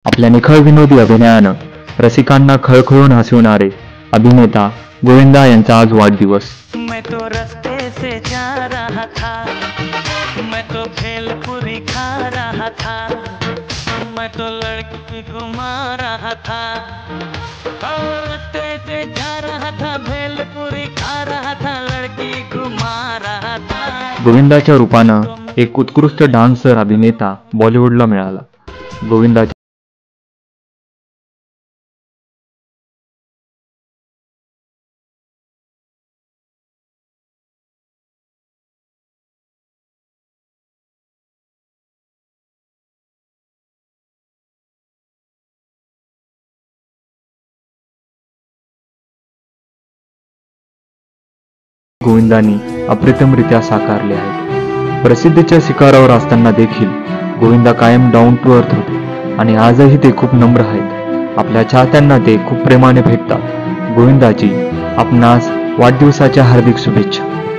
आपल्या निखळ विनोदी अभिनयानं रसिकांना खळखळून हसवणारे अभिनेता गोविंदा यांचा आज वाढदिवस। मैं तो रास्ते से जा रहा था, मैं तो भेलपुरी खा रहा था, मैं तो लड़की घुमा रहा था, रास्ते से जा रहा था, भेलपुरी खा रहा था, लड़की घुमा रहा था। गोविंदाच्या रूपानं एक उत्कृष्ट डान्सर अभिनेता बॉलिवूडला मिळाला। गोविंदाच्या गोविंदांनी अप्रतिमरित्या साकारले आहेत। प्रसिद्धीच्या शिखरावर असताना देखील गोविंदा कायम डाऊन टू अर्थ होते आणि आजही ते खूप नम्र आहेत। आपल्या चाहत्यांना ते खूप प्रेमाने भेटतात। गोविंदाजी आपणास वाढदिवसाच्या हार्दिक शुभेच्छा।